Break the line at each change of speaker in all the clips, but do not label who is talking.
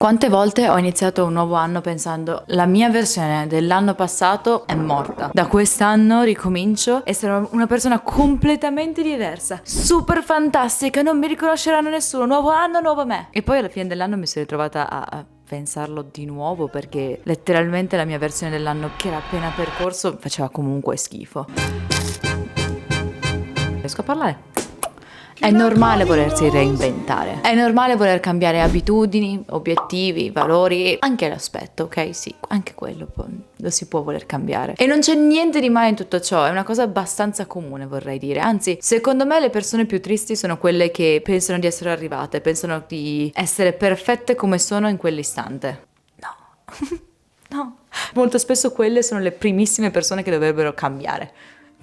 Quante volte ho iniziato un nuovo anno pensando la mia versione dell'anno passato è morta. Da quest'anno ricomincio e sarò una persona completamente diversa, super fantastica, non mi riconosceranno nessuno, nuovo anno, nuovo me. E poi alla fine dell'anno mi sono ritrovata a pensarlo di nuovo perché letteralmente la mia versione dell'anno che era appena percorso faceva comunque schifo. Riesco a parlare? È normale volersi reinventare, è normale voler cambiare abitudini, obiettivi, valori, anche l'aspetto, ok? Sì, anche quello lo si può voler cambiare. E non c'è niente di male in tutto ciò, è una cosa abbastanza comune, vorrei dire. Anzi, secondo me le persone più tristi sono quelle che pensano di essere arrivate, pensano di essere perfette come sono in quell'istante. No, no. Molto spesso quelle sono le primissime persone che dovrebbero cambiare.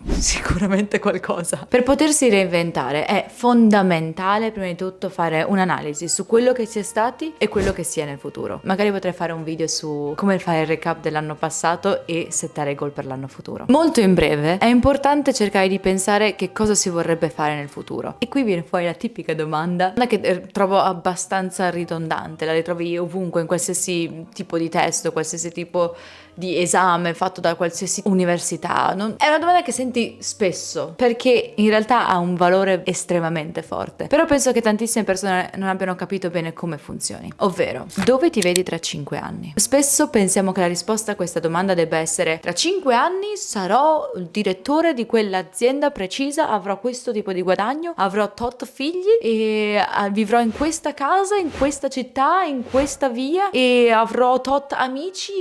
Sicuramente qualcosa. Per potersi reinventare è fondamentale prima di tutto fare un'analisi su quello che si è stati e quello che si è nel futuro. Magari potrei fare un video su come fare il recap dell'anno passato e settare i goal per l'anno futuro. Molto in breve è importante cercare di pensare che cosa si vorrebbe fare nel futuro. E qui viene fuori la tipica domanda che trovo abbastanza ridondante, la ritrovi ovunque in qualsiasi tipo di testo, qualsiasi tipo di esame fatto da qualsiasi università. È una domanda che senti spesso perché in realtà ha un valore estremamente forte, però penso che tantissime persone non abbiano capito bene come funzioni, ovvero dove ti vedi tra 5 anni. Spesso pensiamo che la risposta a questa domanda debba essere tra 5 anni sarò il direttore di quell'azienda precisa, avrò questo tipo di guadagno, avrò tot figli e vivrò in questa casa, in questa città, in questa via e avrò tot amici.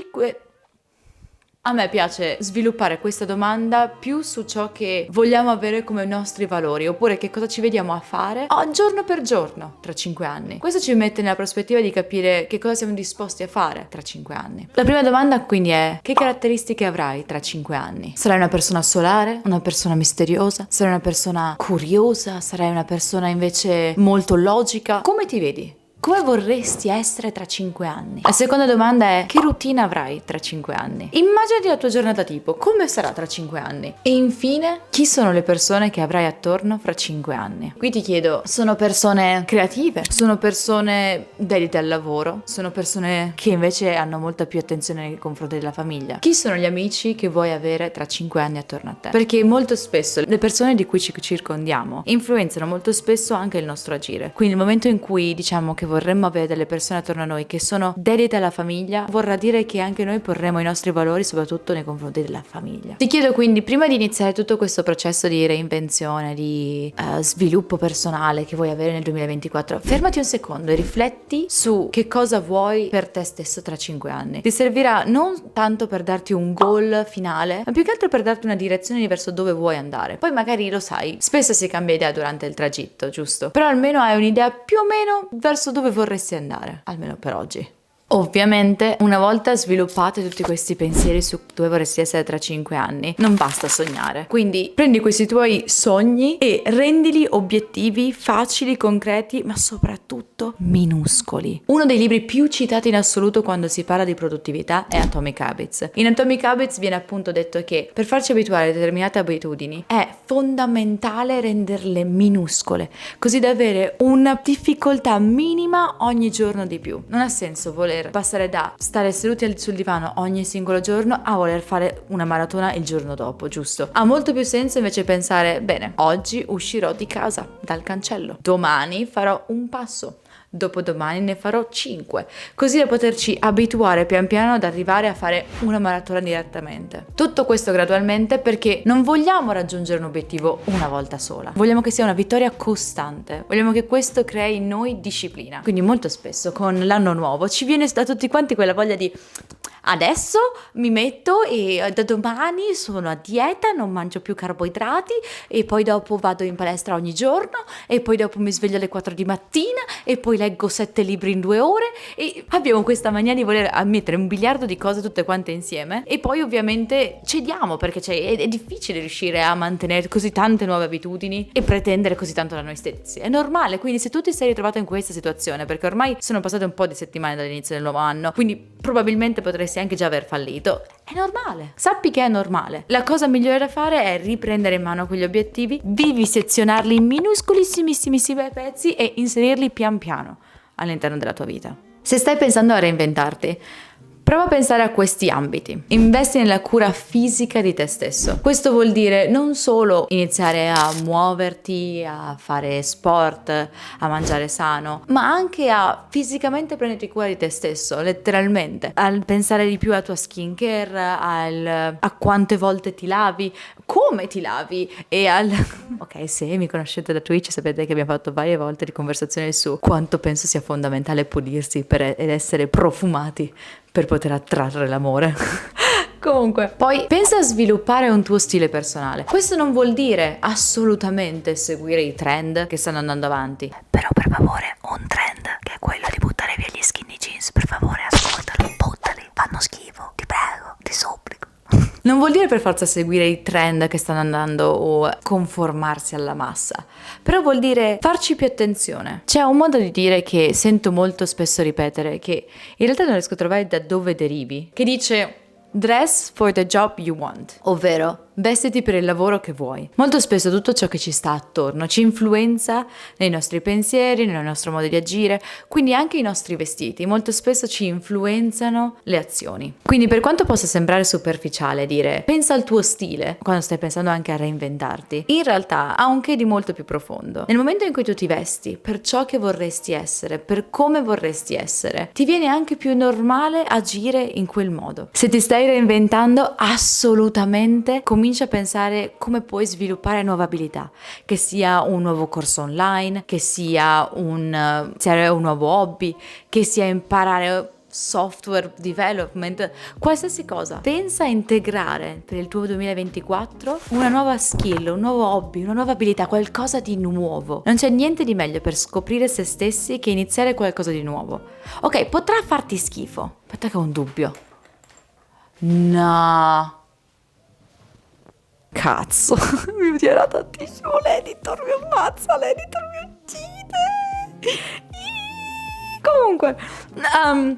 A me piace sviluppare questa domanda più su ciò che vogliamo avere come nostri valori, oppure che cosa ci vediamo a fare giorno per giorno tra 5 anni. Questo ci mette nella prospettiva di capire che cosa siamo disposti a fare tra 5 anni. La prima domanda quindi è: che caratteristiche avrai tra 5 anni? Sarai una persona solare? Una persona misteriosa? Sarai una persona curiosa? Sarai una persona invece molto logica? Come ti vedi? Come vorresti essere tra 5 anni? La seconda domanda è: che routine avrai tra 5 anni? Immaginati la tua giornata tipo, come sarà tra 5 anni? E infine, chi sono le persone che avrai attorno fra 5 anni? Qui ti chiedo, sono persone creative? Sono persone dedite al lavoro? Sono persone che invece hanno molta più attenzione nei confronti della famiglia? Chi sono gli amici che vuoi avere tra 5 anni attorno a te? Perché molto spesso le persone di cui ci circondiamo influenzano molto spesso anche il nostro agire. Quindi il momento in cui diciamo che vorremmo avere delle persone attorno a noi che sono dedite alla famiglia, vorrà dire che anche noi porremo i nostri valori soprattutto nei confronti della famiglia. Ti chiedo quindi, prima di iniziare tutto questo processo di reinvenzione, di sviluppo personale che vuoi avere nel 2024, fermati un secondo e rifletti su che cosa vuoi per te stesso tra 5 anni. Ti servirà non tanto per darti un goal finale, ma più che altro per darti una direzione verso dove vuoi andare. Poi magari lo sai, spesso si cambia idea durante il tragitto, giusto? Però almeno hai un'idea più o meno verso dove vorresti andare, almeno per oggi. Ovviamente, una volta sviluppate tutti questi pensieri su dove vorresti essere tra 5 anni, non basta sognare. Quindi prendi questi tuoi sogni e rendili obiettivi facili, concreti, ma soprattutto minuscoli. Uno dei libri più citati in assoluto quando si parla di produttività è Atomic Habits. In Atomic Habits viene appunto detto che per farci abituare a determinate abitudini è fondamentale renderle minuscole, così da avere una difficoltà minima ogni giorno di più. Non ha senso voler passare da stare seduti sul divano ogni singolo giorno a voler fare una maratona il giorno dopo, giusto? Ha molto più senso invece pensare: bene, oggi uscirò di casa, dal cancello, domani farò un passo, dopodomani ne farò 5, così da poterci abituare pian piano ad arrivare a fare una maratona direttamente. Tutto questo gradualmente perché non vogliamo raggiungere un obiettivo una volta sola, vogliamo che sia una vittoria costante, vogliamo che questo crei in noi disciplina. Quindi molto spesso con l'anno nuovo ci viene da tutti quanti quella voglia di: adesso mi metto e da domani sono a dieta, non mangio più carboidrati e poi dopo vado in palestra ogni giorno e poi dopo mi sveglio alle 4 di mattina e poi leggo 7 libri in 2 ore. E abbiamo questa mania di voler ammettere un biliardo di cose tutte quante insieme e poi ovviamente cediamo perché è difficile riuscire a mantenere così tante nuove abitudini e pretendere così tanto da noi stessi. È normale, quindi se tu ti sei ritrovato in questa situazione, perché ormai sono passate un po' di settimane dall'inizio del nuovo anno, quindi probabilmente potresti anche già aver fallito, è normale, sappi che è normale. La cosa migliore da fare è riprendere in mano quegli obiettivi, vivisezionarli in minuscolissimissimi pezzi e inserirli pian piano all'interno della tua vita. Se stai pensando a reinventarti, prova a pensare a questi ambiti. Investi nella cura fisica di te stesso. Questo vuol dire non solo iniziare a muoverti, a fare sport, a mangiare sano, ma anche a fisicamente prenderti cura di te stesso, letteralmente. Al pensare di più alla tua skincare, a quante volte ti lavi, come ti lavi e al... Ok, se mi conoscete da Twitch sapete che abbiamo fatto varie volte di conversazioni su quanto penso sia fondamentale pulirsi ed essere profumati per poter attrarre l'amore. Comunque, poi pensa a sviluppare un tuo stile personale. Questo non vuol dire assolutamente seguire i trend che stanno andando avanti. Però per favore, un trend che è quello di buttare via gli skinny jeans, per favore, ascoltali, buttali, fanno schifo, ti prego, ti supplico. Non vuol dire per forza seguire i trend che stanno andando o conformarsi alla massa, però vuol dire farci più attenzione. C'è un modo di dire che sento molto spesso ripetere, che in realtà non riesco a trovare da dove derivi, che dice dress for the job you want, ovvero vestiti per il lavoro che vuoi. Molto spesso tutto ciò che ci sta attorno ci influenza nei nostri pensieri, nel nostro modo di agire, quindi anche i nostri vestiti molto spesso ci influenzano le azioni. Quindi per quanto possa sembrare superficiale dire pensa al tuo stile quando stai pensando anche a reinventarti, in realtà ha un che di molto più profondo. Nel momento in cui tu ti vesti per ciò che vorresti essere, per come vorresti essere, ti viene anche più normale agire in quel modo. Se ti stai reinventando, assolutamente comincia a pensare come puoi sviluppare nuove abilità, che sia un nuovo corso online, che sia un nuovo hobby, che sia imparare software development, qualsiasi cosa. Pensa a integrare per il tuo 2024 una nuova skill, un nuovo hobby, una nuova abilità, qualcosa di nuovo. Non c'è niente di meglio per scoprire se stessi che iniziare qualcosa di nuovo. Ok, potrà farti schifo. Aspetta che ho un dubbio. No. Cazzo, mi tira tantissimo l'editor, mi ammazza, l'editor mi uccide. Comunque,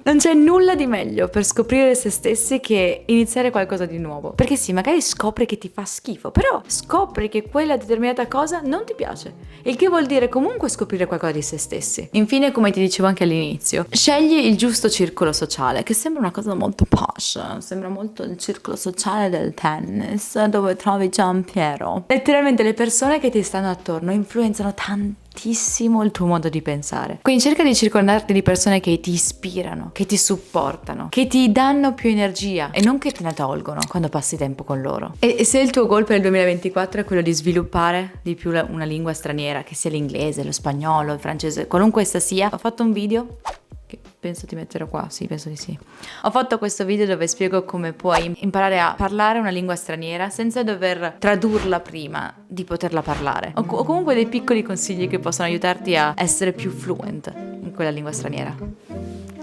non c'è nulla di meglio per scoprire se stessi che iniziare qualcosa di nuovo. Perché sì, magari scopri che ti fa schifo, però scopri che quella determinata cosa non ti piace. Il che vuol dire comunque scoprire qualcosa di se stessi. Infine, come ti dicevo anche all'inizio, scegli il giusto circolo sociale, che sembra una cosa molto posh, sembra molto il circolo sociale del tennis, dove trovi Giampiero. Letteralmente le persone che ti stanno attorno influenzano tantissimo il tuo modo di pensare. Quindi cerca di circondarti di persone che ti ispirano, che ti supportano, che ti danno più energia e non che te ne tolgono quando passi tempo con loro. E se il tuo goal per il 2024 è quello di sviluppare di più una lingua straniera, che sia l'inglese, lo spagnolo, il francese, qualunque essa sia, ho fatto un video che penso ti metterò qua, sì, penso di sì. Ho fatto questo video dove spiego come puoi imparare a parlare una lingua straniera senza dover tradurla prima di poterla parlare. O comunque dei piccoli consigli che possono aiutarti a essere più fluent in quella lingua straniera.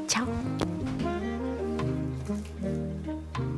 Ciao!